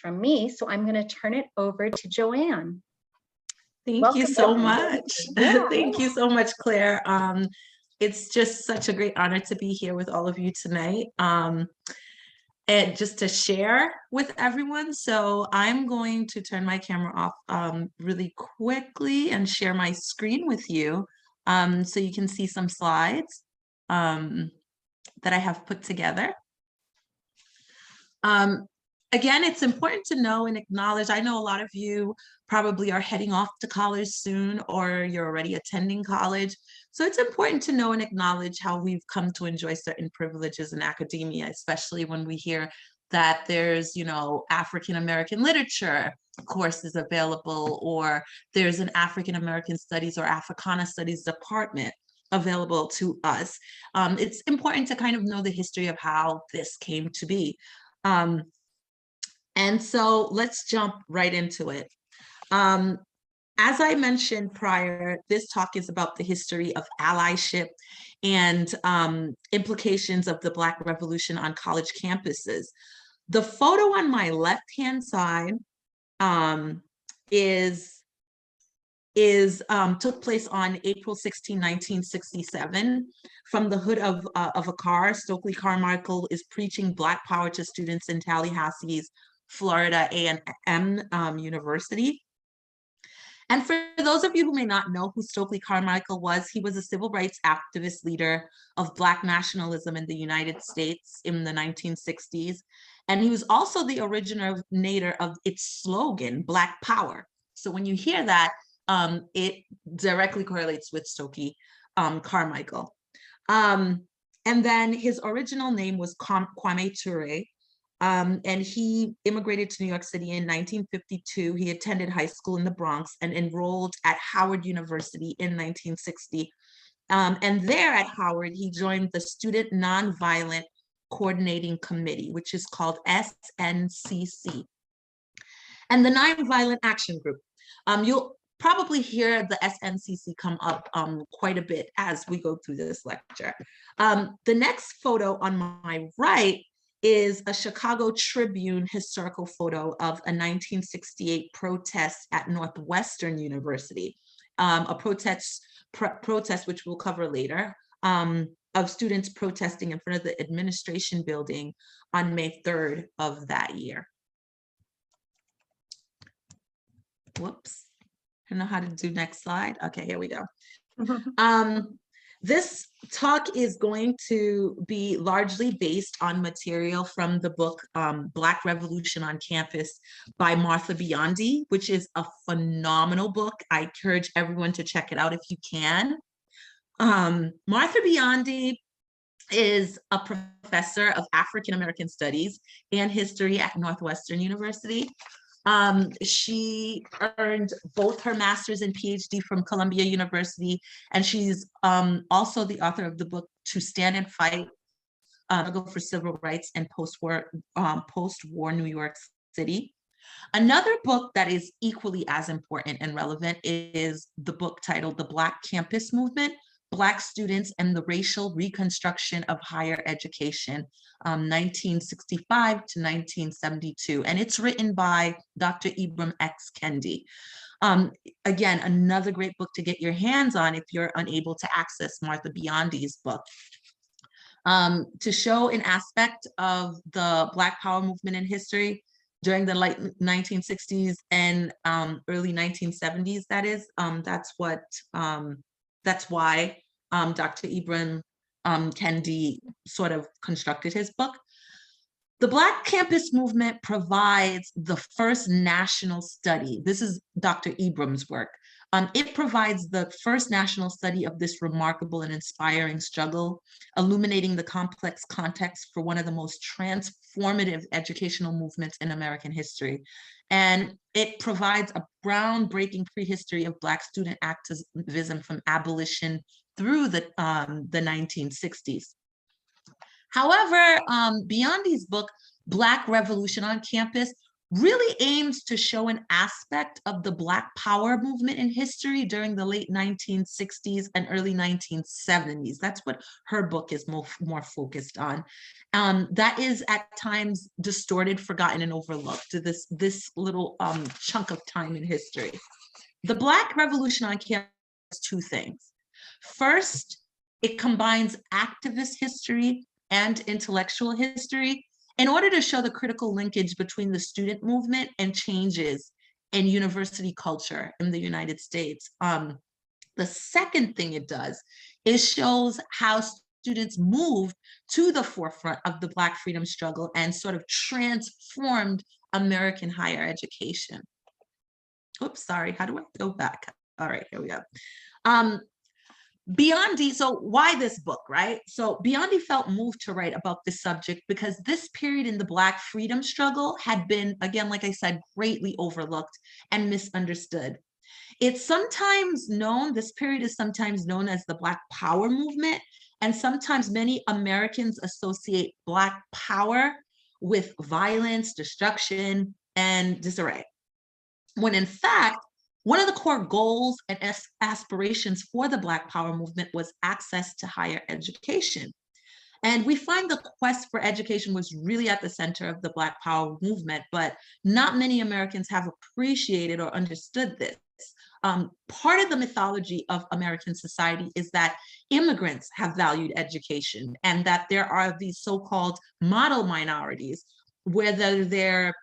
from me. So I'm going to turn it over to Joanne. Thank you so much. Yeah. Thank you so much, Claire. It's just such a great honor to be here with all of you tonight. And just to share with everyone. So I'm going to turn my camera off really quickly and share my screen with you so you can see some slides that I have put together. Again, it's important to know and acknowledge, I know a lot of you probably are heading off to college soon, or you're already attending college. So it's important to know and acknowledge how we've come to enjoy certain privileges in academia, especially when we hear that there's, you know, African-American literature courses available, or there's an African-American studies or Africana studies department available to us. It's important to kind of know the history of how this came to be. And so let's jump right into it. As I mentioned prior, this talk is about the history of allyship and implications of the Black Revolution on college campuses. The photo on my left-hand side took place on April 16, 1967. From the hood of a car, Stokely Carmichael is preaching Black power to students in Tallahassee's Florida A&M University. And for those of you who may not know who Stokely Carmichael was, he was a civil rights activist leader of Black nationalism in the United States in the 1960s. And he was also the originator of its slogan, Black Power. So when you hear that, it directly correlates with Stokely Carmichael. And then his original name was Kwame Ture. And he immigrated to New York City in 1952. He attended high school in the Bronx and enrolled at Howard University in 1960. And there at Howard, he joined the Student Nonviolent Coordinating Committee, which is called SNCC, and the Nonviolent Action Group. You'll probably hear the SNCC come up quite a bit as we go through this lecture. The next photo on my right is a Chicago Tribune historical photo of a 1968 protest at Northwestern University, a protest which we'll cover later, of students protesting in front of the administration building on May 3rd of that year. Whoops, I don't know how to do next slide. Okay, here we go. This talk is going to be largely based on material from the book Black Revolution on Campus by Martha Biondi, which is a phenomenal book. I encourage everyone to check it out if you can. Martha Biondi is a professor of African American Studies and History at Northwestern University. She earned both her master's and PhD from Columbia University, and she's also the author of the book To Stand and Fight, Struggle for Civil Rights and Post-War New York City. Another book that is equally as important and relevant is the book titled The Black Campus Movement, Black Students and the Racial Reconstruction of Higher Education, 1965 to 1972. And it's written by Dr. Ibram X. Kendi. Again, another great book to get your hands on if you're unable to access Martha Biondi's book. To show an aspect of the Black Power movement in history during the late 1960s and early 1970s, that is, that's why Dr. Ibram Kendi sort of constructed his book. The Black Campus Movement provides the first national study. This is Dr. Ibram's work. It provides the first national study of this remarkable and inspiring struggle, illuminating the complex context for one of the most transformative educational movements in American history. And it provides a groundbreaking prehistory of Black student activism from abolition through the 1960s. However, Biondi's book, Black Revolution on Campus, really aims to show an aspect of the Black Power movement in history during the late 1960s and early 1970s. That's what her book is more focused on. That is at times distorted, forgotten, and overlooked, this little chunk of time in history. The Black Revolution on campus is two things. First, it combines activist history and intellectual history in order to show the critical linkage between the student movement and changes in university culture in the United States. The second thing it does is shows how students moved to the forefront of the Black freedom struggle and sort of transformed American higher education. Oops, sorry, how do I go back? All right, here we go. Biondi, so why this book, right? So Biondi felt moved to write about this subject because this period in the Black freedom struggle had been, again, like I said, greatly overlooked and misunderstood. It's sometimes known, this period is sometimes known as the Black Power movement, and sometimes many Americans associate Black power with violence, destruction, and disarray. When in fact, one of the core goals and aspirations for the Black Power movement was access to higher education. And we find the quest for education was really at the center of the Black Power movement, but not many Americans have appreciated or understood this. Part of the mythology of American society is that immigrants have valued education and that there are these so-called model minorities, whether they're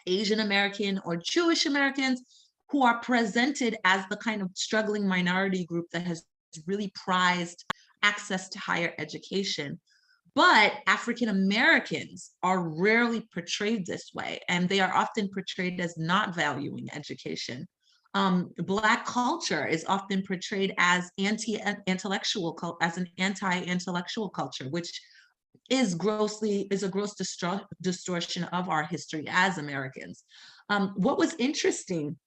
Asian American or Jewish Americans, who are presented as the kind of struggling minority group that has really prized access to higher education. But African Americans are rarely portrayed this way, and they are often portrayed as not valuing education. Black culture is often portrayed as anti-intellectual culture, which is a gross distortion of our history as Americans. What was interesting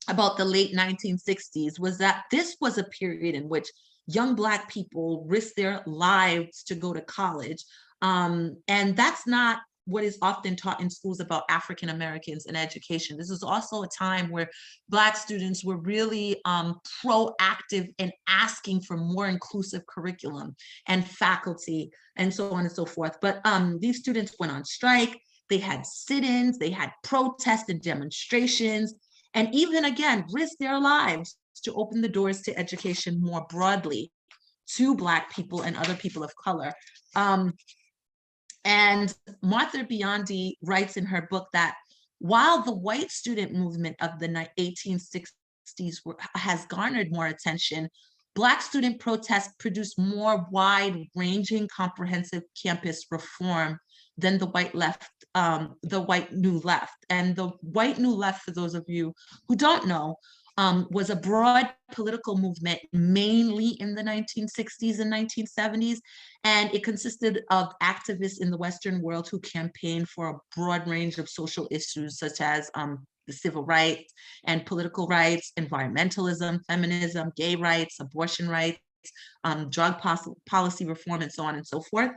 about the late 1960s was that this was a period in which young Black people risked their lives to go to college. And that's not what is often taught in schools about African Americans and education. This is also a time where Black students were really proactive in asking for more inclusive curriculum and faculty and so on and so forth. But these students went on strike, they had sit-ins, they had protests and demonstrations, and even again, risked their lives to open the doors to education more broadly to Black people and other people of color. And Martha Biondi writes in her book that while the white student movement of the 1860s has garnered more attention, Black student protests produced more wide-ranging, comprehensive campus reform than the white new left. And the white new left, for those of you who don't know, was a broad political movement mainly in the 1960s and 1970s. And it consisted of activists in the Western world who campaigned for a broad range of social issues, such as the civil rights and political rights, environmentalism, feminism, gay rights, abortion rights, drug policy reform, and so on and so forth.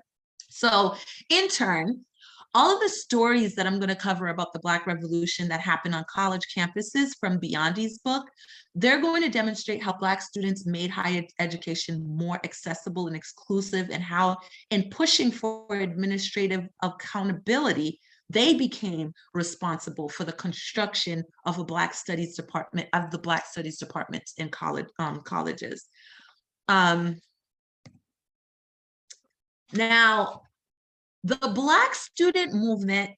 So in turn, all of the stories that I'm going to cover about the Black Revolution that happened on college campuses from Biondi's book, they're going to demonstrate how Black students made higher education more accessible and exclusive, and how in pushing for administrative accountability, they became responsible for the construction of a Black Studies department, of the Black Studies departments in colleges. Now, the Black student movement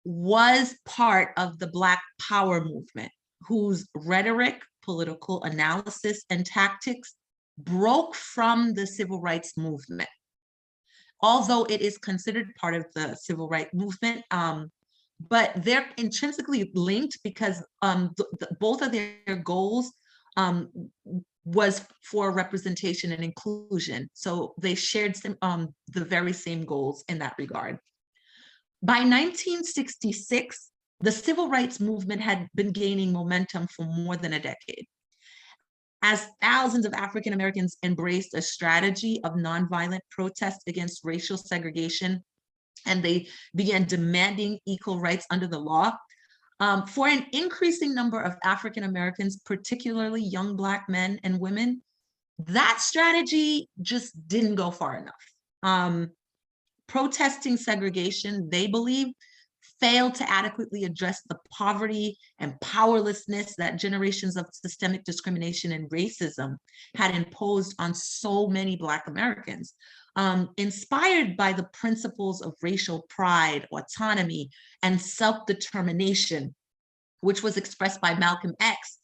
was part of the Black Power movement, whose rhetoric, political analysis, and tactics broke from the civil rights movement. Although it is considered part of the civil rights movement, but they're intrinsically linked because both of their goals was for representation and inclusion. So they shared the very same goals in that regard. By 1966, the civil rights movement had been gaining momentum for more than a decade. As thousands of African Americans embraced a strategy of nonviolent protest against racial segregation, and they began demanding equal rights under the law, For an increasing number of African Americans, particularly young Black men and women, that strategy just didn't go far enough. Protesting segregation, they believe, failed to adequately address the poverty and powerlessness that generations of systemic discrimination and racism had imposed on so many Black Americans. Inspired by the principles of racial pride, autonomy, and self-determination, which was expressed by Malcolm X,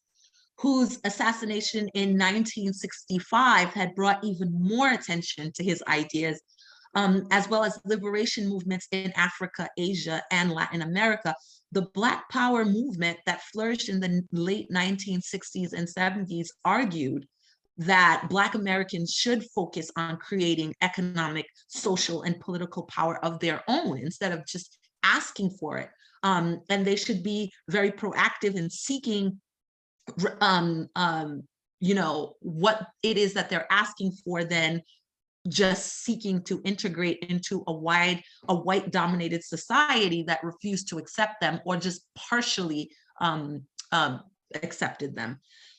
whose assassination in 1965 had brought even more attention to his ideas, as well as liberation movements in Africa, Asia, and Latin America. The Black Power movement that flourished in the late 1960s and 70s argued that Black Americans should focus on creating economic, social, and political power of their own instead of just asking for it. And they should be very proactive in seeking what it is that they're asking for, then just seeking to integrate into a white dominated society that refused to accept them or just partially accepted them.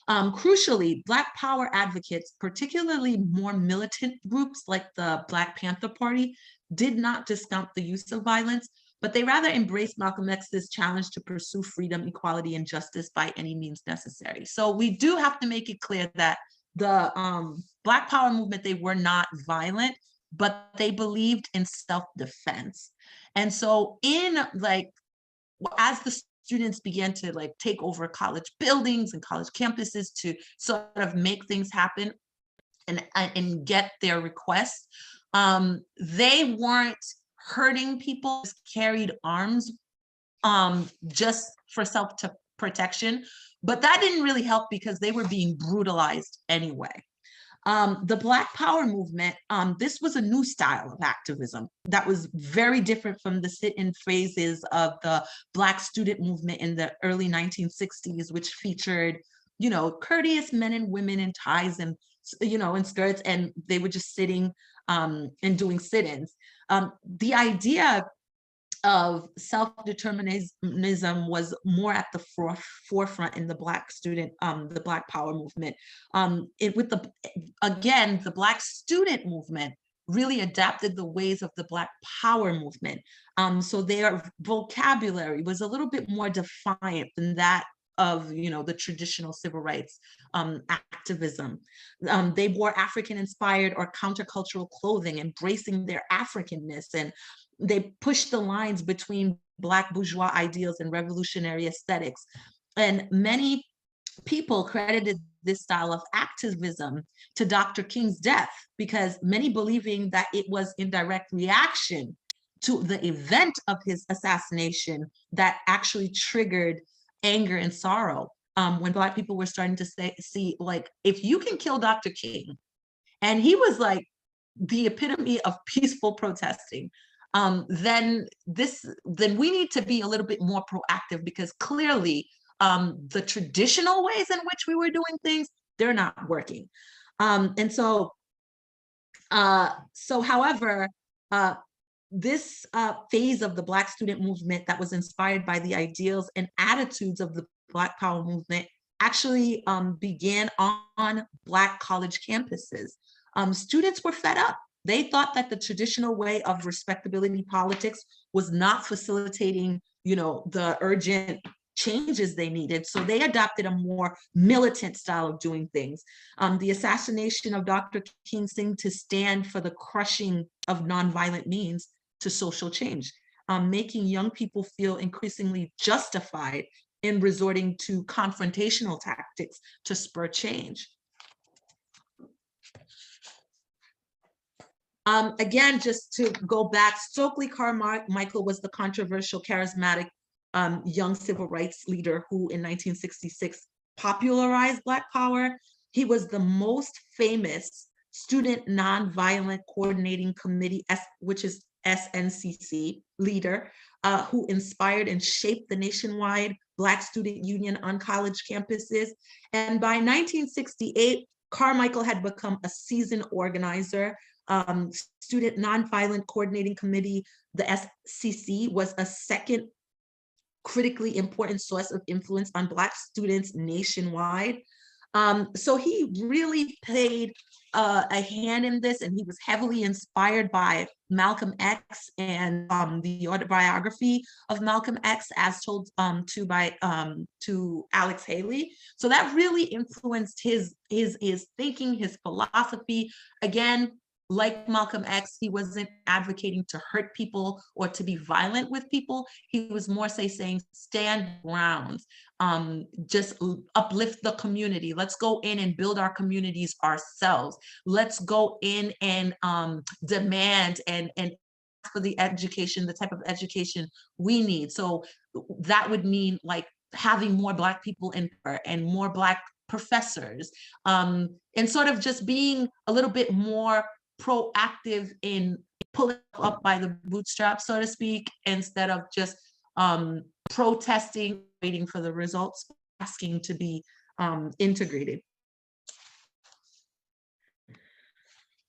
Crucially, Black Power advocates, particularly more militant groups like the Black Panther Party, did not discount the use of violence, but they rather embraced Malcolm X's challenge to pursue freedom, equality, and justice by any means necessary. So we do have to make it clear that the Black Power movement, they were not violent, but they believed in self-defense. And so as the students began to take over college buildings and college campuses to sort of make things happen and get their requests, they weren't hurting people, carried arms just for self-protection, but that didn't really help because they were being brutalized anyway. The Black Power movement, this was a new style of activism that was very different from the sit-in phases of the Black student movement in the early 1960s, which featured, courteous men and women in ties and, in skirts, and they were just sitting and doing sit-ins. The idea of self-determinism was more at the forefront in the Black the Black Power movement. The Black student movement really adapted the ways of the Black Power movement. So their vocabulary was a little bit more defiant than that of the traditional civil rights activism. They wore African-inspired or countercultural clothing, embracing their Africanness, and they pushed the lines between Black bourgeois ideals and revolutionary aesthetics. And many people credited this style of activism to Dr. King's death, because many believing that it was in direct reaction to the event of his assassination that actually triggered anger and sorrow. When Black people were starting to see, if you can kill Dr. King, and he was the epitome of peaceful protesting, then we need to be a little bit more proactive, because clearly the traditional ways in which we were doing things, they're not working. However, this phase of the Black student movement that was inspired by the ideals and attitudes of the Black Power movement actually began on Black college campuses. Students were fed up. They thought that the traditional way of respectability politics was not facilitating, the urgent changes they needed. So they adopted a more militant style of doing things. The assassination of Dr. King seemed to stand for the crushing of nonviolent means to social change, making young people feel increasingly justified in resorting to confrontational tactics to spur change. Again, just to go back, Stokely Carmichael was the controversial, charismatic young civil rights leader who in 1966 popularized Black Power. He was the most famous Student Nonviolent Coordinating Committee, which is SNCC leader, who inspired and shaped the nationwide Black Student Union on college campuses. And by 1968, Carmichael had become a seasoned organizer. Student Nonviolent Coordinating Committee, the SCC, was a second critically important source of influence on Black students nationwide. So he really played a hand in this, and he was heavily inspired by Malcolm X and the autobiography of Malcolm X, as told to Alex Haley. So that really influenced his thinking, his philosophy. Again, like Malcolm X, he wasn't advocating to hurt people or to be violent with people. He was more saying stand ground, just uplift the community. Let's go in and build our communities ourselves. Let's go in and demand and for the education, the type of education we need. So that would mean like having more Black people in and more Black professors, and sort of just being a little bit more proactive in pulling up by the bootstraps, so to speak, instead of just protesting, waiting for the results, asking to be integrated.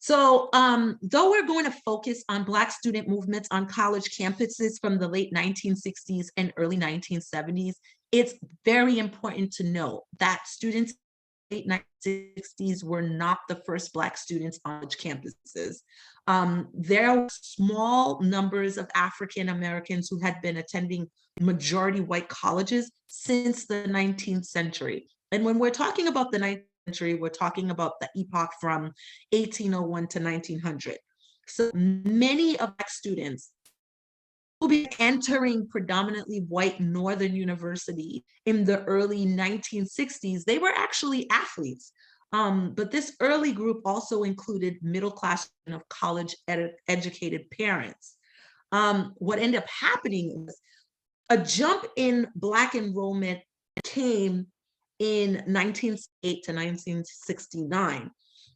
So though we're going to focus on Black student movements on college campuses from the late 1960s and early 1970s, it's very important to note that students in the late 1960s were not the first Black students on college campuses. There were small numbers of African Americans who had been attending majority white colleges since the 19th century. And when we're talking about the 19th century, we're talking about the epoch from 1801 to 1900. So many of Black students will be entering predominantly white Northern University in the early 1960s. They were actually athletes. But this early group also included middle class of college educated parents. What ended up happening was a jump in Black enrollment came in 1968 to 1969.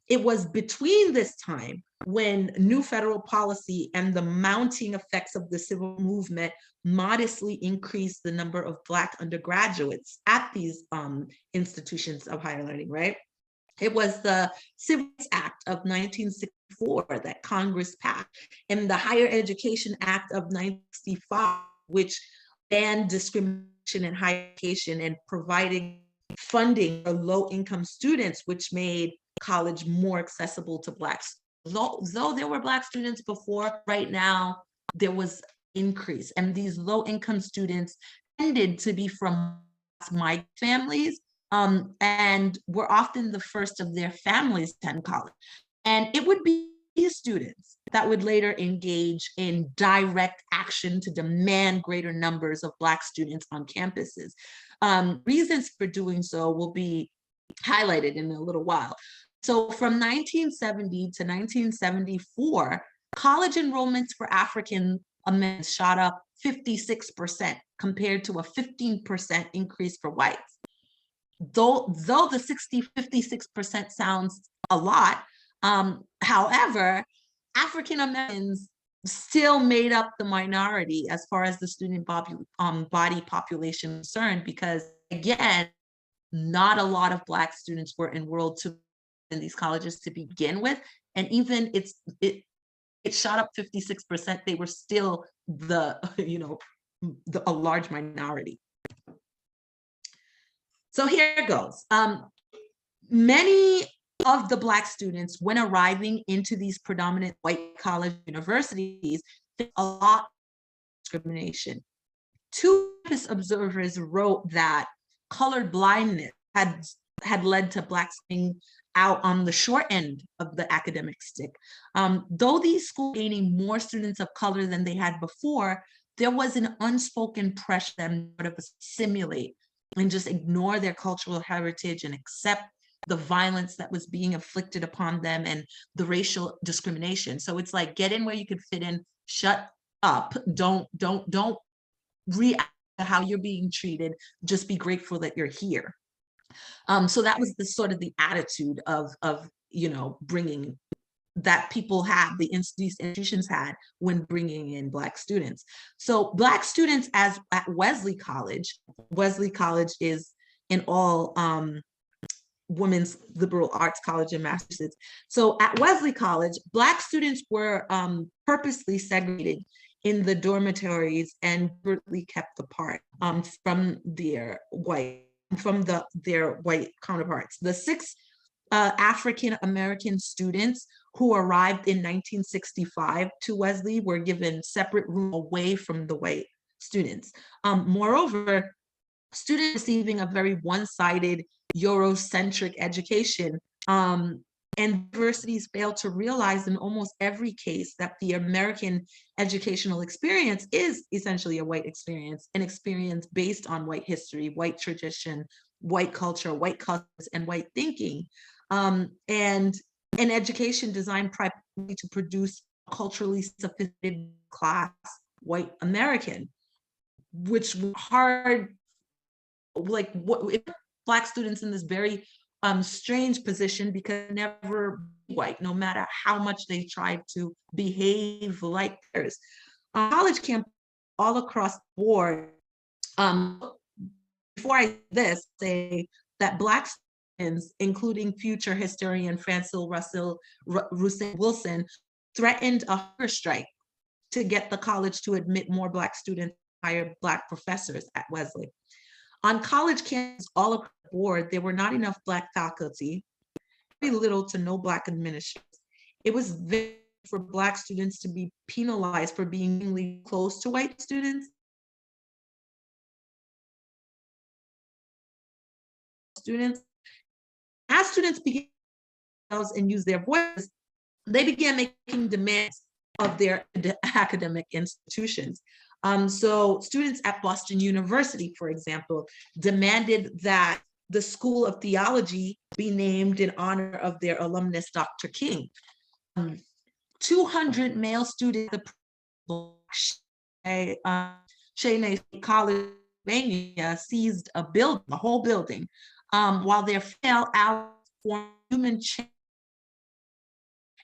It was between this time when new federal policy and the mounting effects of the civil movement modestly increased the number of Black undergraduates at these institutions of higher learning, right? It was the Civil Rights Act of 1964 that Congress passed, and the Higher Education Act of 1965, which banned discrimination in higher education and providing funding for low-income students, which made college more accessible to Blacks. Though there were Black students before, right now there was increase, and these low-income students tended to be from migrant families, and were often the first of their families to attend college. And it would be these students that would later engage in direct action to demand greater numbers of Black students on campuses. Reasons for doing so will be highlighted in a little while. So from 1970 to 1974, college enrollments for African Americans shot up 56% compared to a 15% increase for whites. Though the 56% sounds a lot, however, African Americans still made up the minority as far as the student body population is concerned, because again, not a lot of Black students were enrolled in these colleges to begin with, and even it shot up 56%. They were still a large minority. So here it goes. Many of the Black students, when arriving into these predominant white college universities, a lot of discrimination. Two observers wrote that color blindness had led to Blacks being out on the short end of the academic stick. Though these schools were gaining more students of color than they had before, there was an unspoken pressure them to assimilate and just ignore their cultural heritage and accept the violence that was being inflicted upon them and the racial discrimination. So it's like, get in where you can fit in, shut up, don't react to how you're being treated, just be grateful that you're here. So that was the sort of the attitude of bringing that people had, these institutions had when bringing in Black students. So Black students at Wesley College is an all women's liberal arts college in Massachusetts. So at Wesley College, Black students were purposely segregated in the dormitories and deliberately kept apart from their white counterparts. The 6 African American students who arrived in 1965 to Wesley were given separate room away from the white students. Moreover, students receiving a very one-sided Eurocentric education, and universities fail to realize in almost every case that the American educational experience is essentially a white experience, an experience based on white history, white tradition, white culture, white customs, and white thinking, and an education designed primarily to produce culturally sophisticated class white American, which was hard, like what Black students in this very strange position because never white, no matter how much they tried to behave like theirs. College campus all across the board. Before I say that Black students, including future historian Francis Russell Wilson, threatened a hunger strike to get the college to admit more Black students, hire Black professors at Wesley. On college campuses all across the board, there were not enough Black faculty, very little to no Black administrators. It was very for Black students to be penalized for being really close to white students. As students began and use their voices, they began making demands of their academic institutions. So students at Boston University, for example, demanded that the School of Theology be named in honor of their alumnus, Dr. King. 200 male students at the Cheney College, Pennsylvania, seized a whole building, while their female allies formed human chain,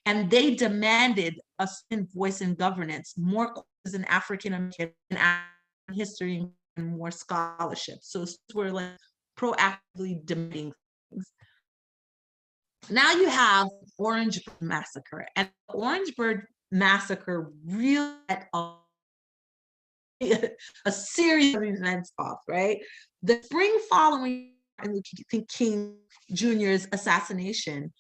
and they demanded a voice in governance, more courses in African American history, and more scholarship. So we're like proactively demanding things. Now you have Orangeburg Massacre, and the Orangeburg Massacre really had a series of events off, right? The spring following Martin Luther King Jr.'s assassination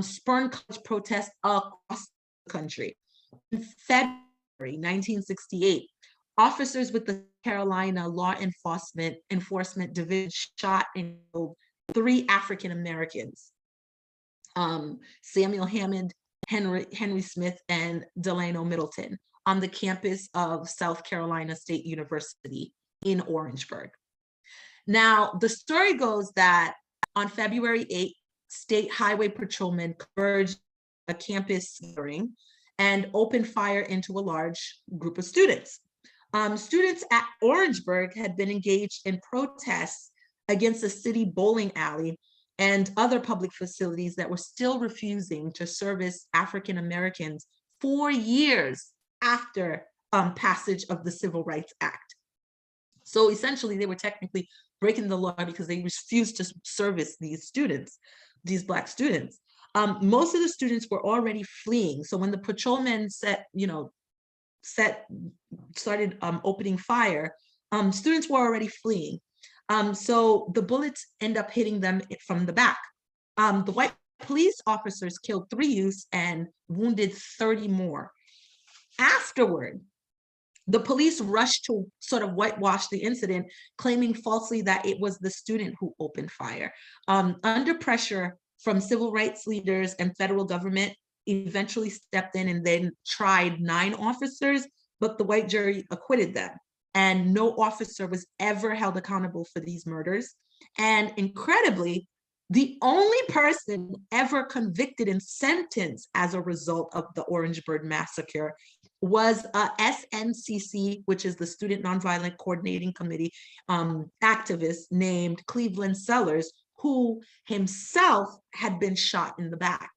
spurned college protests across the country. In February 1968, officers with the Carolina Law Enforcement Division shot and killed 3 African Americans, Samuel Hammond, Henry Smith, and Delano Middleton, on the campus of South Carolina State University in Orangeburg. Now, the story goes that on February 8th, state highway patrolmen converged a campus gathering and opened fire into a large group of students. Students at Orangeburg had been engaged in protests against the city bowling alley and other public facilities that were still refusing to service African Americans 4 years after passage of the Civil Rights Act. So essentially, they were technically breaking the law because they refused to service these students, these Black students. Most of the students were already fleeing. So when the patrolmen started opening fire, students were already fleeing. So the bullets end up hitting them from the back. The white police officers killed 3 youths and wounded 30 more. Afterward, the police rushed to sort of whitewash the incident, claiming falsely that it was the student who opened fire. Under pressure from civil rights leaders and federal government, eventually stepped in and then tried 9 officers, but the white jury acquitted them. And no officer was ever held accountable for these murders. And incredibly, the only person ever convicted and sentenced as a result of the Orangeburg Massacre was a SNCC, which is the Student Nonviolent Coordinating Committee, activist named Cleveland Sellers, who himself had been shot in the back.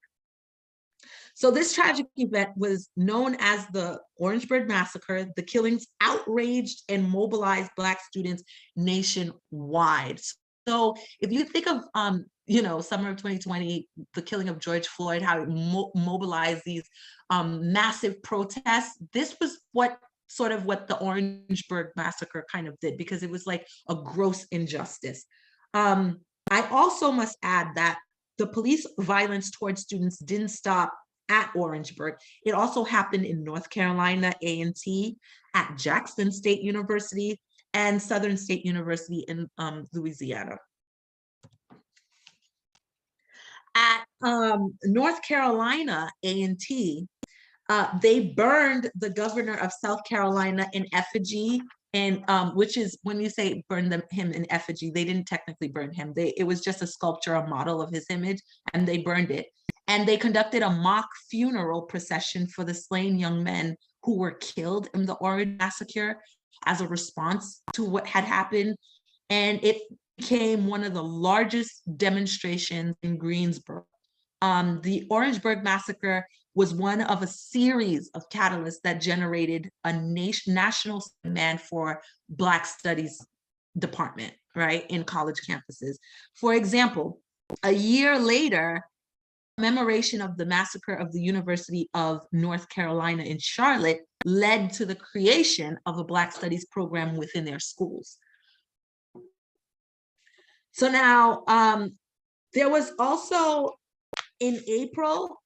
So this tragic event was known as the Orangeburg Massacre. The killings outraged and mobilized Black students nationwide. So if you think of, summer of 2020, the killing of George Floyd, how it mobilized these massive protests, this was what sort of what the Orangeburg massacre kind of did, because it was like a gross injustice. I also must add that the police violence towards students didn't stop at Orangeburg. It also happened in North Carolina, A&T, at Jackson State University, and Southern State University in Louisiana. At North Carolina, A&T, they burned the governor of South Carolina in effigy, and which is, when you say burn him in effigy, they didn't technically burn him. It was just a sculpture, a model of his image, and they burned it. And they conducted a mock funeral procession for the slain young men who were killed in the Orange Massacre as a response to what had happened. And it became one of the largest demonstrations in Greensboro. The Orangeburg Massacre was one of a series of catalysts that generated a national demand for Black Studies department, right, in college campuses. For example, a year later, commemoration of the massacre of the University of North Carolina in Charlotte led to the creation of a Black Studies program within their schools. So now, there was also, in April,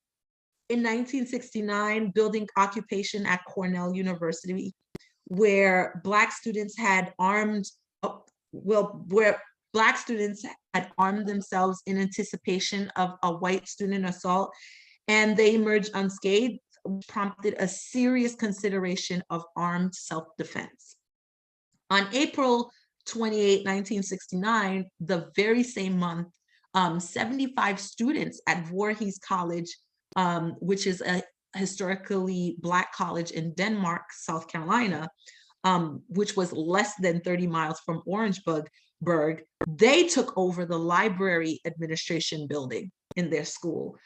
in 1969, building occupation at Cornell University, where Black students had armed, where Black students had armed themselves in anticipation of a white student assault, and they emerged unscathed, which prompted a serious consideration of armed self-defense. On April 28, 1969, the very same month, 75 students at Voorhees College, which is a historically Black college in Denmark, South Carolina, which was less than 30 miles from Orangeburg, they took over the library administration building in their school.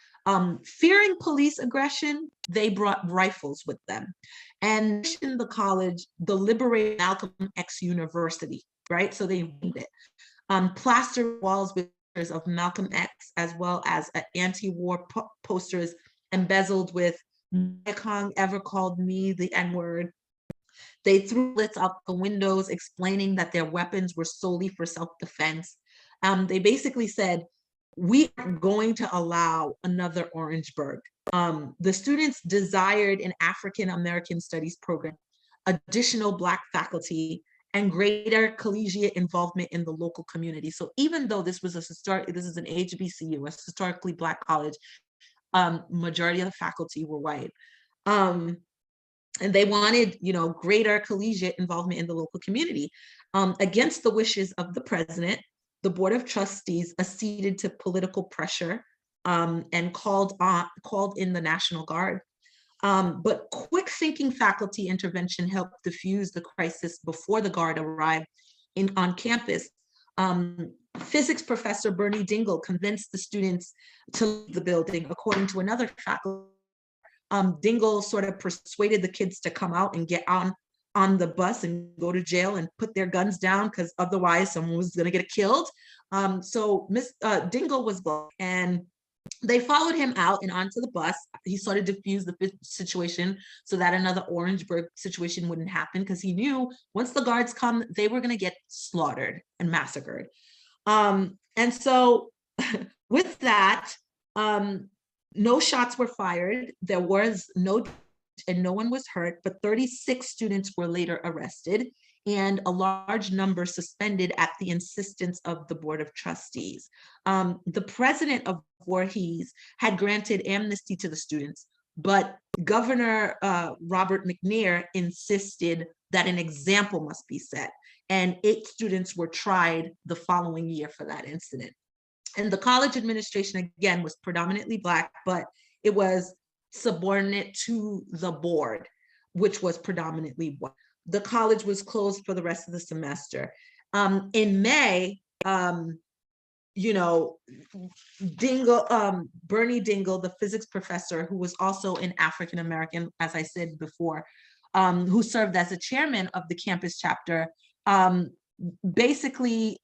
Fearing police aggression, they brought rifles with them. And in the college, the Liberated Malcolm X University, right? So they named it. Plaster walls with of Malcolm X, as well as anti-war posters embezzled with "Kong ever called me the N-word." They threw bullets out the windows, explaining that their weapons were solely for self-defense. They basically said, we are going to allow another Orangeburg. The students desired an African-American studies program, additional Black faculty, and greater collegiate involvement in the local community. So even though this was this is an HBCU, a historically Black college, majority of the faculty were white. And they wanted, greater collegiate involvement in the local community. Against the wishes of the president, the Board of Trustees acceded to political pressure and called in the National Guard. But quick thinking faculty intervention helped diffuse the crisis before the Guard arrived on campus. Physics professor Bernie Dingle convinced the students to leave the building. According to another faculty, Dingle sort of persuaded the kids to come out and get on the bus and go to jail and put their guns down, because otherwise someone was going to get killed. So Miss Dingle was Black, and they followed him out and onto the bus. He sort of diffused the situation so that another Orangeburg situation wouldn't happen, because he knew once the guards come, they were going to get slaughtered and massacred. And so with that, no shots were fired. There was no one was hurt, but 36 students were later arrested and a large number suspended at the insistence of the Board of Trustees. The president of Voorhees had granted amnesty to the students, but Governor Robert McNair insisted that an example must be set, and 8 students were tried the following year for that incident. And the college administration, again, was predominantly Black, but it was subordinate to the board, which was predominantly white. The college was closed for the rest of the semester. In May, Bernie Dingle, the physics professor, who was also an African American, as I said before, who served as a chairman of the campus chapter, basically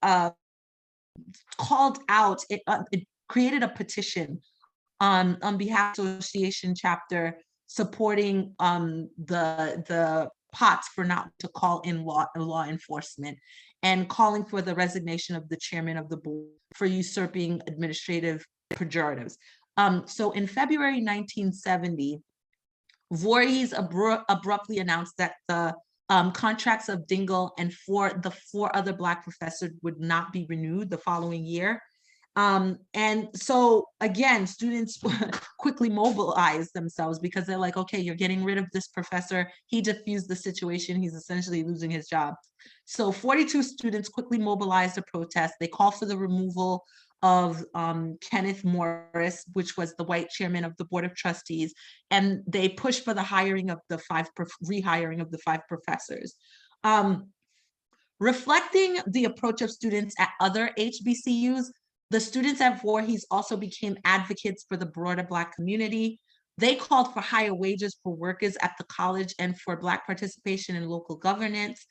called out, it created a petition on behalf of the association chapter supporting the Potts for not to call in law enforcement, and calling for the resignation of the chairman of the board for usurping administrative prerogatives. So in February 1970, Voorhees abruptly announced that the contracts of Dingle and the four other Black professors would not be renewed the following year. And so again, students quickly mobilized themselves because they're like, okay, you're getting rid of this professor. He diffused the situation. He's essentially losing his job. So 42 students quickly mobilized a protest. They called for the removal of Kenneth Morris, which was the white chairman of the Board of Trustees, and they pushed for the rehiring of the five professors. Reflecting the approach of students at other HBCUs, the students at Voorhees also became advocates for the broader Black community. They called for higher wages for workers at the college and for Black participation in local governance.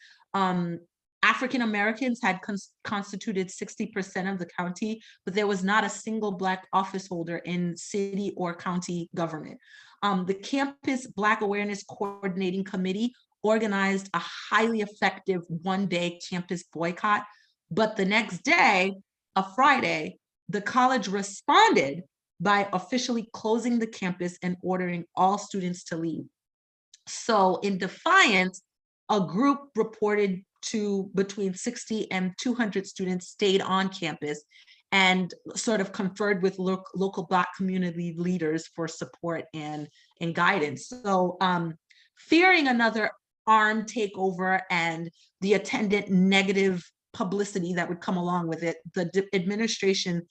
African Americans had constituted 60% of the county, but there was not a single Black office holder in city or county government. The campus Black Awareness Coordinating Committee organized a highly effective one-day campus boycott, but the next day, a Friday, the college responded by officially closing the campus and ordering all students to leave. So in defiance, a group reported to between 60 and 200 students stayed on campus and sort of conferred with local Black community leaders for support and guidance. So fearing another armed takeover and the attendant negative publicity that would come along with it, the administration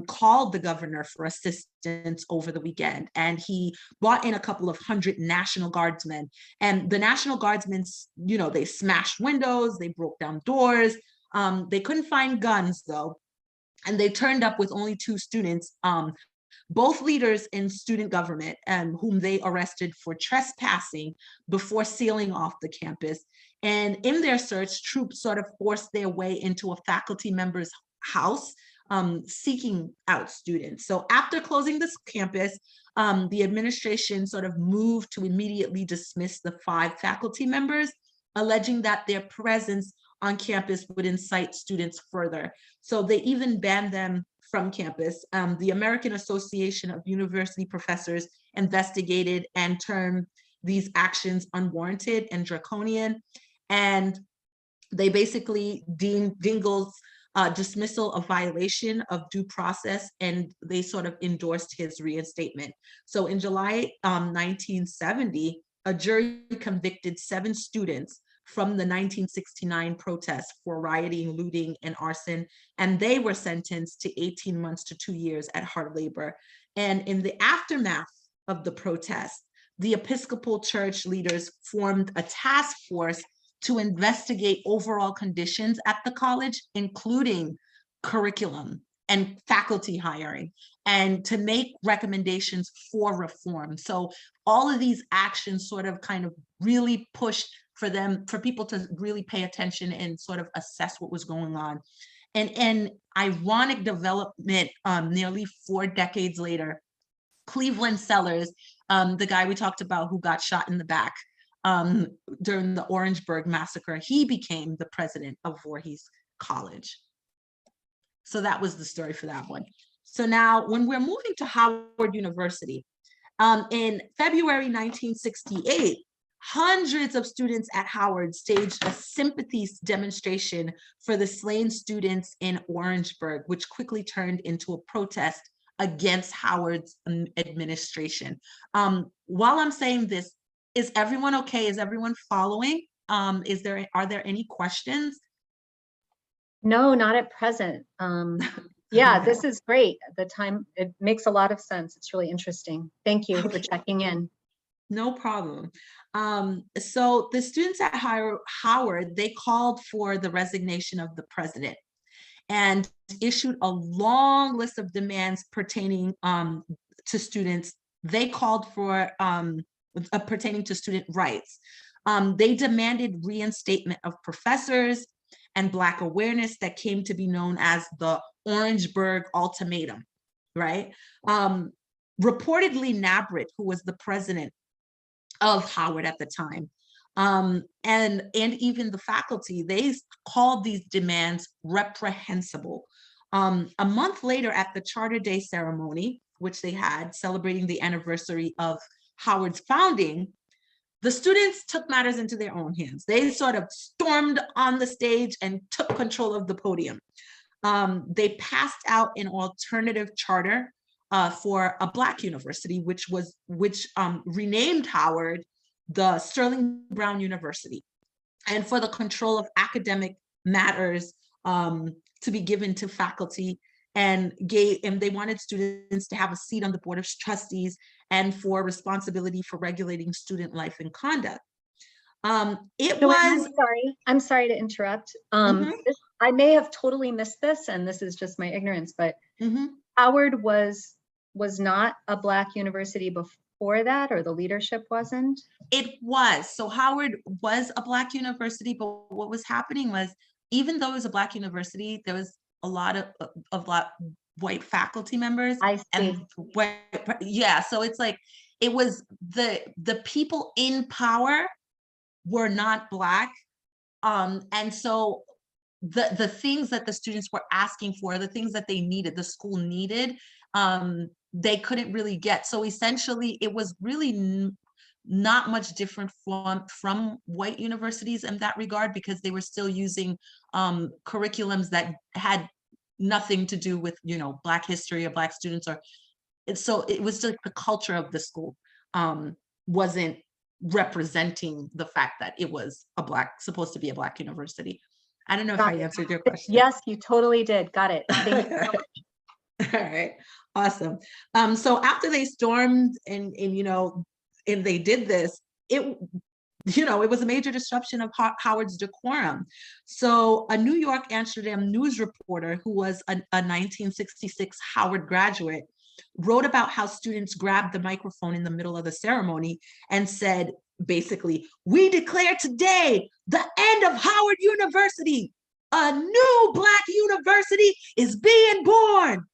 called the governor for assistance over the weekend, and he brought in a couple of hundred National Guardsmen. And the National Guardsmen, you know, they smashed windows, they broke down doors. They couldn't find guns though, and they turned up with only 2 students, both leaders in student government, whom they arrested for trespassing before sealing off the campus. And in their search, troops sort of forced their way into a faculty member's house, seeking out students. So after closing this campus, the administration sort of moved to immediately dismiss the 5 faculty members, alleging that their presence on campus would incite students further. So they even banned them from campus. The American Association of University Professors investigated and termed these actions unwarranted and draconian. And they basically deemed Dingle's dismissal a violation of due process, and they sort of endorsed his reinstatement. So in July 1970, a jury convicted 7 students from the 1969 protests for rioting, looting, and arson, and they were sentenced to 18 months to 2 years at hard labor. And in the aftermath of the protests, the Episcopal Church leaders formed a task force to investigate overall conditions at the college, including curriculum and faculty hiring, and to make recommendations for reform. So all of these actions sort of kind of really pushed for people to really pay attention and sort of assess what was going on. And an ironic development, nearly 4 decades later, Cleveland Sellers, the guy we talked about who got shot in the back during the Orangeburg massacre, he became the president of Voorhees College. So that was the story for that one. So now when we're moving to Howard University, in February 1968, hundreds of students at Howard staged a sympathy demonstration for the slain students in Orangeburg, which quickly turned into a protest against Howard's administration. While I'm saying this, is everyone okay? Is everyone following? Are there any questions? No, not at present. Yeah, this is great. It makes a lot of sense. It's really interesting. Thank you for checking in. No problem. So the students at Howard, they called for the resignation of the president and issued a long list of demands pertaining to students. They called for pertaining to student rights. They demanded reinstatement of professors and Black awareness that came to be known as the Orangeburg Ultimatum, right? Reportedly, Nabrit, who was the president of Howard at the time, And even the faculty, they called these demands reprehensible. A month later, at the Charter Day ceremony, which they had celebrating the anniversary of Howard's founding, the students took matters into their own hands. They sort of stormed on the stage and took control of the podium. They passed out an alternative charter for a Black university, which renamed Howard the Sterling Brown University, and for the control of academic matters to be given to faculty, and they wanted students to have a seat on the board of trustees and for responsibility for regulating student life and conduct. Joanne, I'm sorry to interrupt. I may have totally missed this, and this is just my ignorance, but Howard was not a Black university before that, or the leadership wasn't? It was. So Howard was a Black university, but what was happening was, even though it was a Black university, there was a lot of white faculty members. I see. Yeah, so it's like, it was the people in power were not Black. And so the things that the students were asking for, the things that they needed, the school needed, they couldn't really get. So essentially, it was really not much different from white universities in that regard, because they were still using curriculums that had nothing to do with, Black history or Black students, so it was like the culture of the school wasn't representing the fact that it was supposed to be a Black university. I don't know if I answered your question. Yes, you totally did. Got it. Thank you so much. All right, awesome. So after they stormed and they did this, it was a major disruption of Howard's decorum. So a New York Amsterdam news reporter, who was a 1966 Howard graduate, wrote about how students grabbed the microphone in the middle of the ceremony and said, basically, "We declare today the end of Howard University. A new Black university is being born."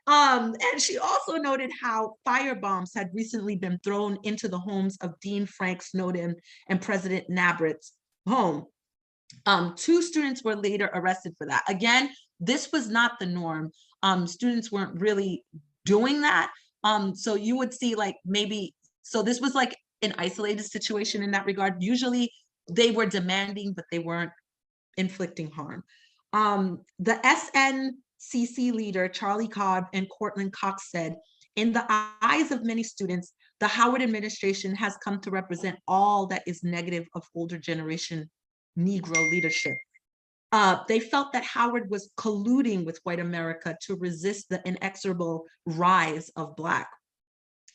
And she also noted how firebombs had recently been thrown into the homes of Dean Frank Snowden and President Nabrit's home. 2 students were later arrested for that. Again, this was not the norm. Students weren't really doing that. So you would see so this was like an isolated situation in that regard. Usually they were demanding, but they weren't inflicting harm. The SNCC leader, Charlie Cobb and Cortland Cox, said, "In the eyes of many students, the Howard administration has come to represent all that is negative of older generation Negro leadership." They felt that Howard was colluding with white America to resist the inexorable rise of Black.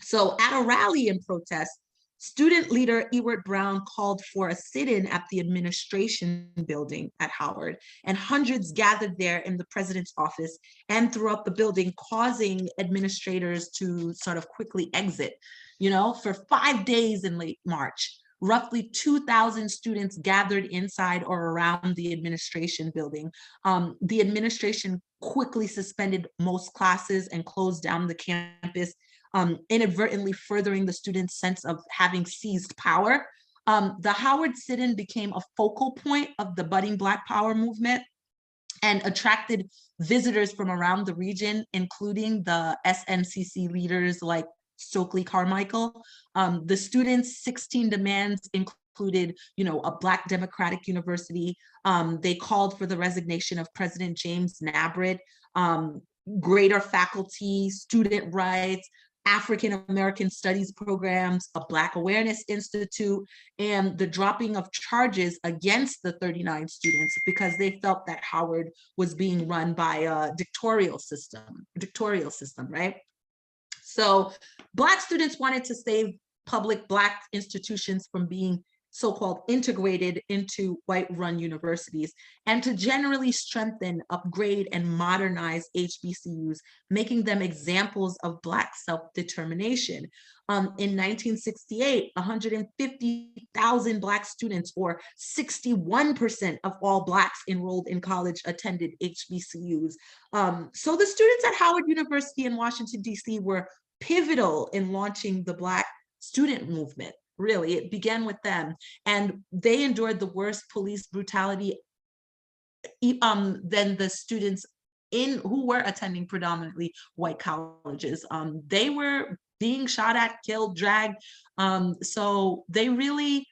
So at a rally in protest, student leader Ewart Brown called for a sit-in at the administration building at Howard, and hundreds gathered there in the president's office and throughout the building, causing administrators to sort of quickly exit. For 5 days in late March, roughly 2,000 students gathered inside or around the administration building. The administration quickly suspended most classes and closed down the campus, inadvertently furthering the students' sense of having seized power. The Howard sit-in became a focal point of the budding Black Power movement and attracted visitors from around the region, including the SNCC leaders like Stokely Carmichael. The students' 16 demands included, a Black democratic university. They called for the resignation of President James Nabrit, greater faculty, student rights, African American studies programs, a Black Awareness Institute, and the dropping of charges against the 39 students, because they felt that Howard was being run by a dictatorial system, right? So Black students wanted to save public Black institutions from being so-called integrated into white-run universities, and to generally strengthen, upgrade, and modernize HBCUs, making them examples of Black self-determination. In 1968, 150,000 Black students, or 61% of all Blacks enrolled in college, attended HBCUs. So the students at Howard University in Washington, D.C. were pivotal in launching the Black student movement. really. It began with them. And they endured the worst police brutality than the students who were attending predominantly white colleges. They were being shot at, killed, dragged. So they really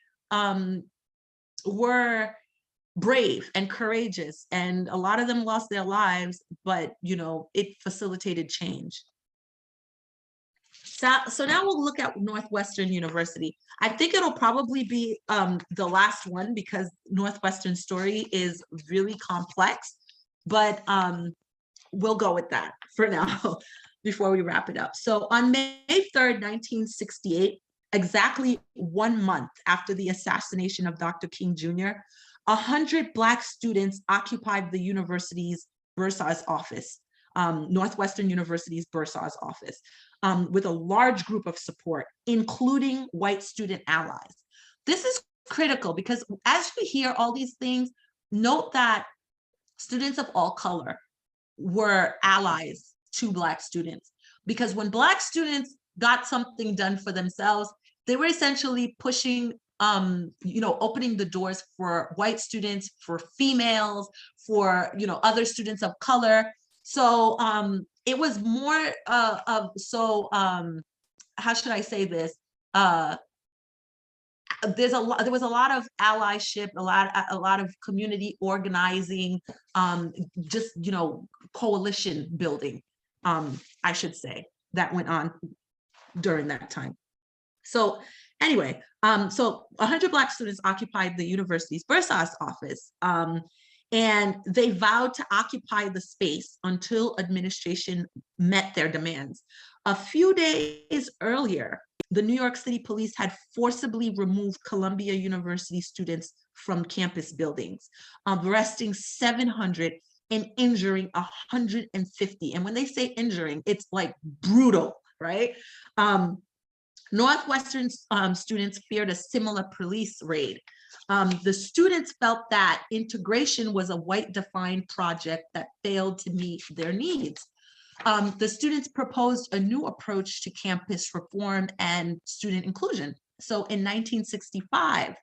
were brave and courageous, and a lot of them lost their lives, but it facilitated change. So now we'll look at Northwestern University. I think it'll probably be the last one, because Northwestern's story is really complex, but we'll go with that for now before we wrap it up. So on May 3rd, 1968, exactly 1 month after the assassination of Dr. King Jr., 100 Black students occupied the university's bursar's office, Northwestern University's bursar's office, with a large group of support, including white student allies. This is critical because as we hear all these things, note that students of all color were allies to Black students, because when Black students got something done for themselves, they were essentially pushing, opening the doors for white students, for females, for, other students of color. So it was more how should I say this? There was a lot of allyship, a lot of community organizing, just coalition building, I should say, that went on during that time. So anyway, so 100 Black students occupied the university's bursar's office, and they vowed to occupy the space until administration met their demands. A few days earlier, the New York City police had forcibly removed Columbia University students from campus buildings, arresting 700 and injuring 150. And when they say injuring, it's like brutal, right? Northwestern students feared a similar police raid. The students felt that integration was a white-defined project that failed to meet their needs. The students proposed a new approach to campus reform and student inclusion. So in 1965,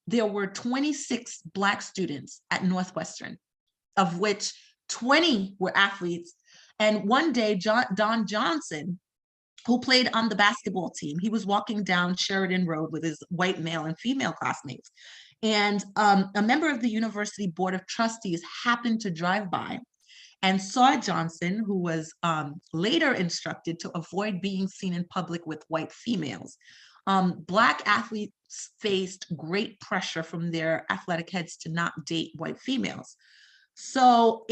there were 26 Black students at Northwestern, of which 20 were athletes. And one day, Don Johnson, who played on the basketball team, he was walking down Sheridan Road with his white male and female classmates. And a member of the university board of trustees happened to drive by and saw Johnson, who was later instructed to avoid being seen in public with white females. Black athletes faced great pressure from their athletic heads to not date white females. So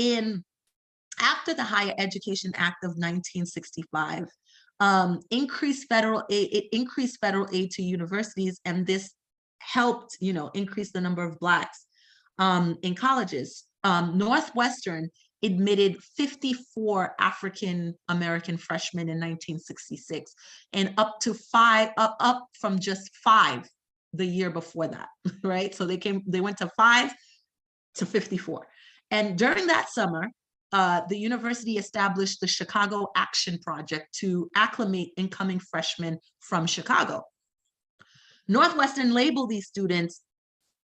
after the Higher Education Act of 1965, increased federal aid to universities, and this helped, increase the number of Blacks in colleges. Northwestern admitted 54 African American freshmen in 1966, and up from just 5 the year before that, right? So they went to 5 to 54. And during that summer, the university established the Chicago Action Project to acclimate incoming freshmen from Chicago. Northwestern labeled these students,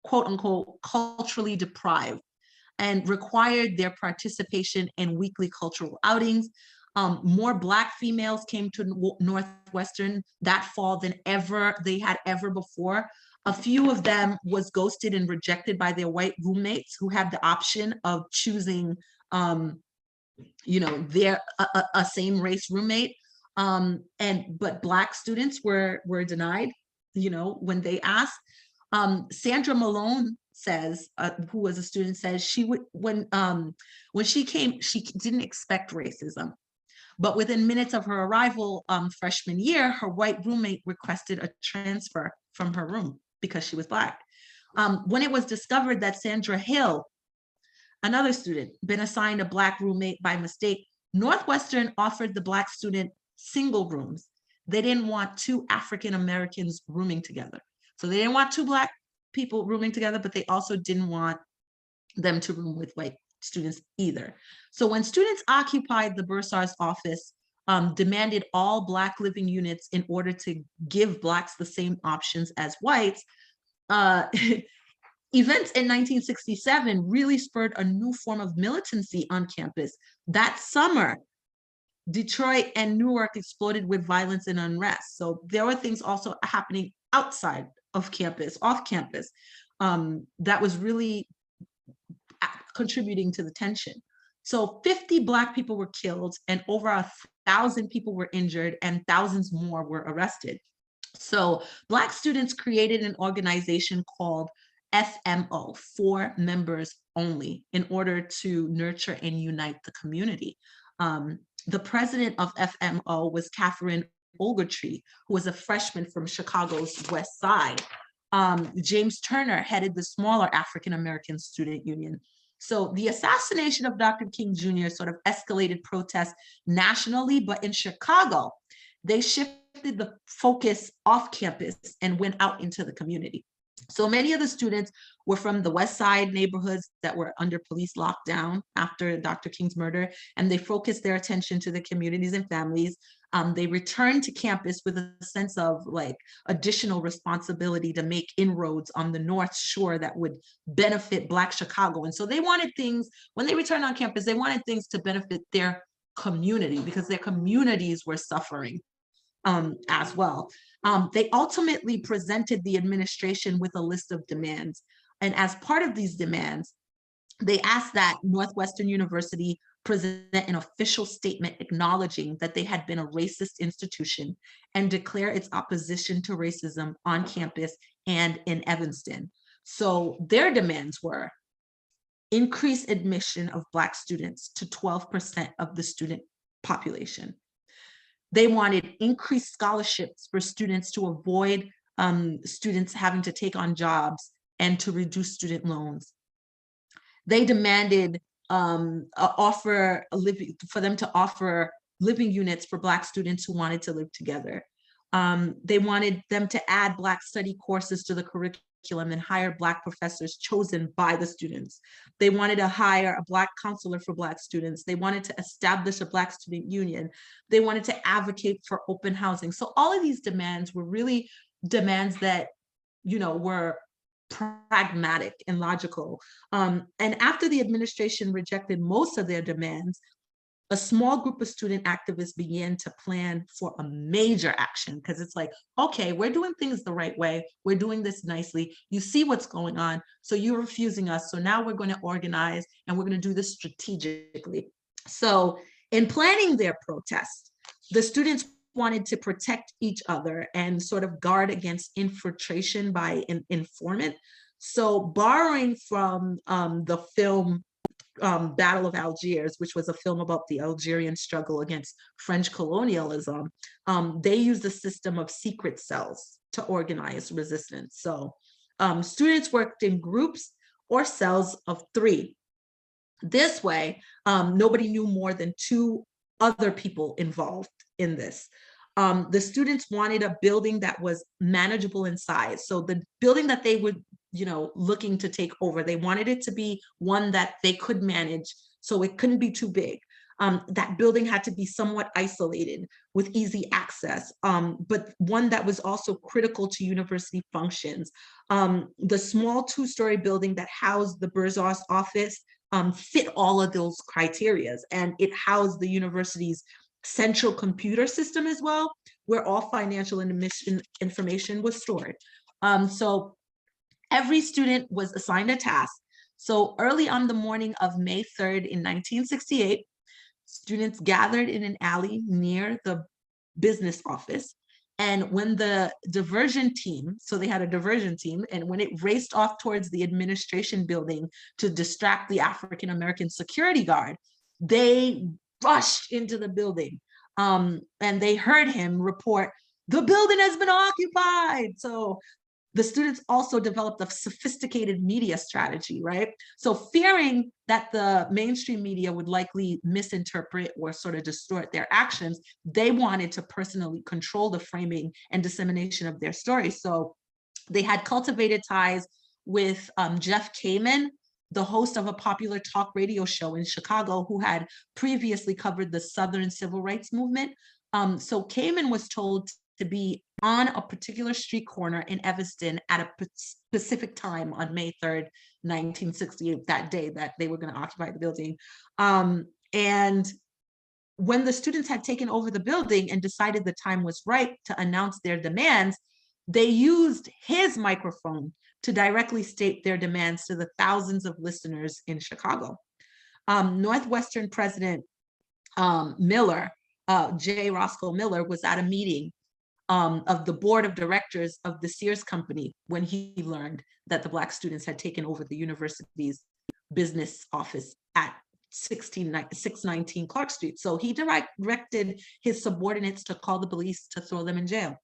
quote unquote, culturally deprived, and required their participation in weekly cultural outings. More Black females came to Northwestern that fall than they had ever before. A few of them was ghosted and rejected by their white roommates, who had the option of choosing their a same race roommate. But Black students were denied, when they asked. Sandra Malone says, who was a student, says when she came, she didn't expect racism. But within minutes of her arrival freshman year, her white roommate requested a transfer from her room because she was Black. When it was discovered that Sandra Hill, another student, been assigned a Black roommate by mistake, Northwestern offered the Black student single rooms. They didn't want 2 African Americans rooming together. So they didn't want 2 Black people rooming together, but they also didn't want them to room with white students either. So when students occupied the bursar's office, demanded all Black living units in order to give Blacks the same options as whites, events in 1967 really spurred a new form of militancy on campus. That summer, Detroit and Newark exploded with violence and unrest. So there were things also happening outside of campus, off campus, that was really contributing to the tension. So 50 Black people were killed and over 1,000 people were injured and thousands more were arrested. So Black students created an organization called FMO, for members only, in order to nurture and unite the community. The president of FMO was Catherine Ogletree, who was a freshman from Chicago's West Side. James Turner headed the smaller African-American student union. So the assassination of Dr. King Jr. sort of escalated protests nationally, but in Chicago, they shifted the focus off campus and went out into the community. So many of the students were from the West Side neighborhoods that were under police lockdown after Dr. King's murder, and they focused their attention to the communities and families. They returned to campus with a sense of like additional responsibility to make inroads on the North Shore that would benefit Black Chicago. And so they wanted things, when they returned on campus, they wanted things to benefit their community because their communities were suffering as well. They ultimately presented the administration with a list of demands. And as part of these demands, they asked that Northwestern University present an official statement acknowledging that they had been a racist institution and declare its opposition to racism on campus and in Evanston. So their demands were increase admission of Black students to 12% of the student population. They wanted increased scholarships for students to avoid students having to take on jobs and to reduce student loans. They demanded for them to offer living units for Black students who wanted to live together. They wanted them to add Black study courses to the curriculum and hire Black professors chosen by the students. They wanted to hire a Black counselor for Black students. They wanted to establish a Black student union. They wanted to advocate for open housing. So all of these demands were really demands that, you know, were pragmatic and logical. And after the administration rejected most of their demands, a small group of student activists began to plan for a major action because it's like, okay, we're doing things the right way. We're doing this nicely. You see what's going on. So you're refusing us. So now we're going to organize and we're going to do this strategically. So in planning their protest, the students wanted to protect each other and sort of guard against infiltration by an informant. So borrowing from the film Battle of Algiers, which was a film about the Algerian struggle against French colonialism, they used a system of secret cells to organize resistance. So students worked in groups or cells of 3. This way, nobody knew more than 2 other people involved in this. The students wanted a building that was manageable in size. So the building that they would, you know, looking to take over, they wanted it to be one that they could manage, so it couldn't be too big. That building had to be somewhat isolated with easy access, but one that was also critical to university functions. The small 2-story building that housed the Berzos office fit all of those criterias, and it housed the university's central computer system as well, where all financial and admission information was stored. So every student was assigned a task. So early on the morning of May 3rd in 1968, students gathered in an alley near the business office. And when the diversion team, so they had a diversion team, and when it raced off towards the administration building to distract the African-American security guard, they rushed into the building. And they heard him report, "The building has been occupied." So the students also developed a sophisticated media strategy, right? So fearing that the mainstream media would likely misinterpret or sort of distort their actions, they wanted to personally control the framing and dissemination of their stories. So they had cultivated ties with Jeff Kamen, the host of a popular talk radio show in Chicago who had previously covered the Southern Civil Rights Movement. So Kamen was told to be on a particular street corner in Evanston at a specific time on May 3rd, 1968, that day that they were going to occupy the building. And when the students had taken over the building and decided the time was right to announce their demands, they used his microphone to directly state their demands to the thousands of listeners in Chicago. Northwestern President Miller, J. Roscoe Miller, was at a meeting of the board of directors of the Sears Company when he learned that the Black students had taken over the university's business office at 619 Clark Street. So he directed his subordinates to call the police to throw them in jail.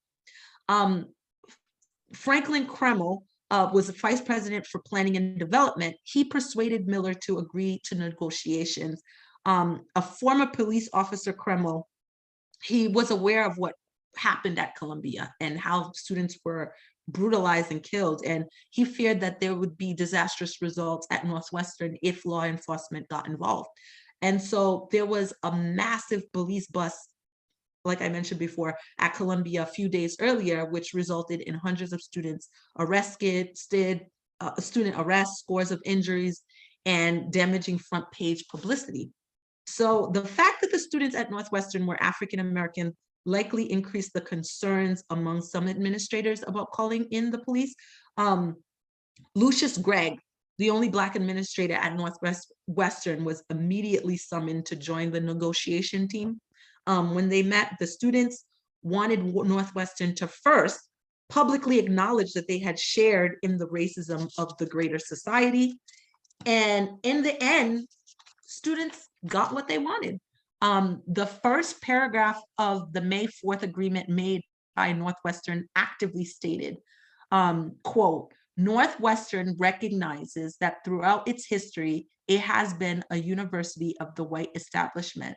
Franklin Kreml was a vice president for planning and development. He persuaded Miller to agree to negotiations. A former police officer, Kreml, he was aware of what happened at Columbia and how students were brutalized and killed. And he feared that there would be disastrous results at Northwestern if law enforcement got involved. And so there was a massive police bust, like I mentioned before, at Columbia a few days earlier, which resulted in hundreds of students arrested, student arrests, scores of injuries, and damaging front page publicity. So the fact that the students at Northwestern were African-American likely increased the concerns among some administrators about calling in the police. Lucius Gregg, the only Black administrator at Northwestern, was immediately summoned to join the negotiation team. When they met, the students wanted Northwestern to first publicly acknowledge that they had shared in the racism of the greater society. And in the end, students got what they wanted. The first paragraph of the May 4th agreement made by Northwestern actively stated, quote, Northwestern recognizes that throughout its history, it has been a university of the white establishment.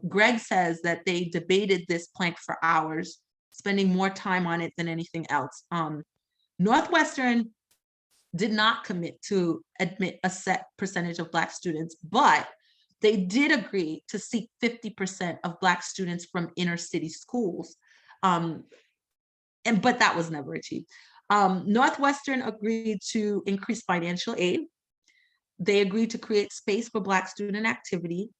Greg says that they debated this plank for hours, spending more time on it than anything else. Northwestern did not commit to admit a set percentage of Black students, but they did agree to seek 50% of Black students from inner city schools. But that was never achieved. Northwestern agreed to increase financial aid. They agreed to create space for Black student activity.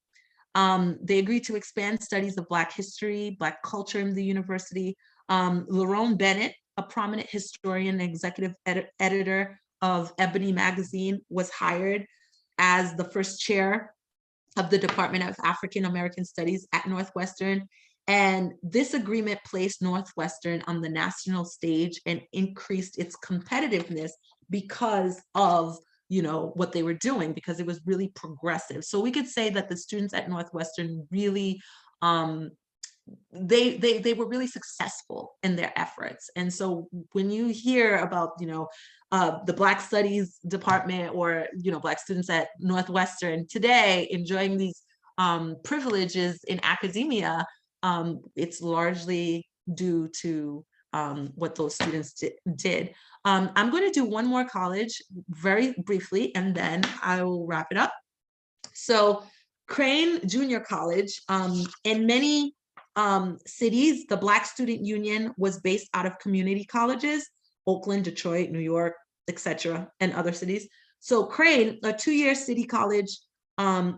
They agreed to expand studies of Black history, Black culture in the university. Lerone Bennett, a prominent historian and executive editor of Ebony magazine, was hired as the first chair of the Department of African American Studies at Northwestern. And this agreement placed Northwestern on the national stage and increased its competitiveness because of what they were doing, because it was really progressive. So we could say that the students at Northwestern really, they were really successful in their efforts. And so when you hear about, the Black Studies Department or, Black students at Northwestern today enjoying these privileges in academia, it's largely due to what those students did. I'm going to do one more college very briefly, and then I will wrap it up. So Crane Junior College, in many cities, the Black Student Union was based out of community colleges, Oakland, Detroit, New York, etc., and other cities. So Crane, a 2-year city college,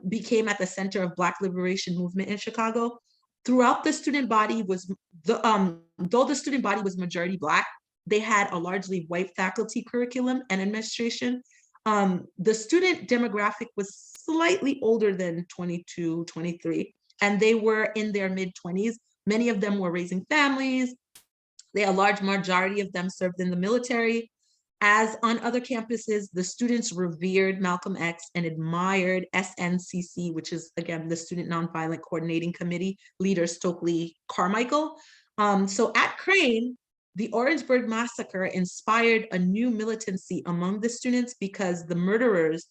became at the center of Black liberation movement in Chicago. Throughout the student body though the student body was majority Black, they had a largely white faculty curriculum and administration. The student demographic was slightly older than 22, 23, and they were in their mid-20s. Many of them were raising families. A large majority of them served in the military. As on other campuses, the students revered Malcolm X and admired SNCC, which is, again, the Student Nonviolent Coordinating Committee leader, Stokely Carmichael. So at Crane, the Orangeburg Massacre inspired a new militancy among the students because the murders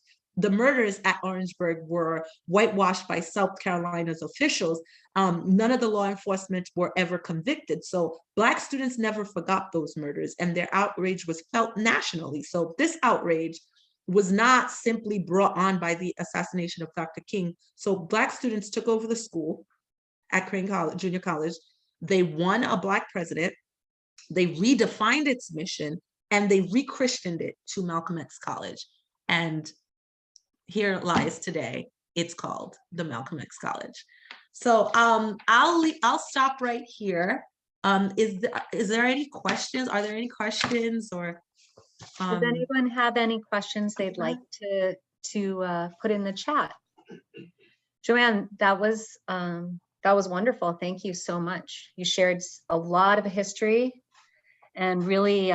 at Orangeburg were whitewashed by South Carolina's officials. None of the law enforcement were ever convicted. So Black students never forgot those murders, and their outrage was felt nationally. So this outrage was not simply brought on by the assassination of Dr. King. So Black students took over the school at Crane College, Junior College. They won a Black president. They redefined its mission, and they re-christened it to Malcolm X College. And here it lies today. It's called the Malcolm X College. So I'll stop right here. Is there any questions? Are there any questions, or does anyone have any questions they'd like to put in the chat? Joanne, that was wonderful. Thank you so much. You shared a lot of history and really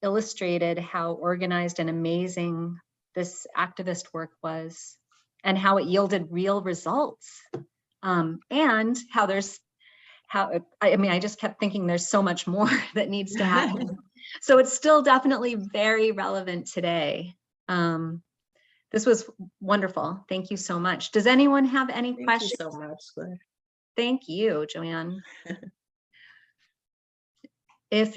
illustrated how organized and amazing this activist work was, and how it yielded real results. And I just kept thinking there's so much more that needs to happen. So it's still definitely very relevant today. This was wonderful. Thank you so much. Does anyone have any questions? Thank you so much, Claire. Thank you, Joanne. If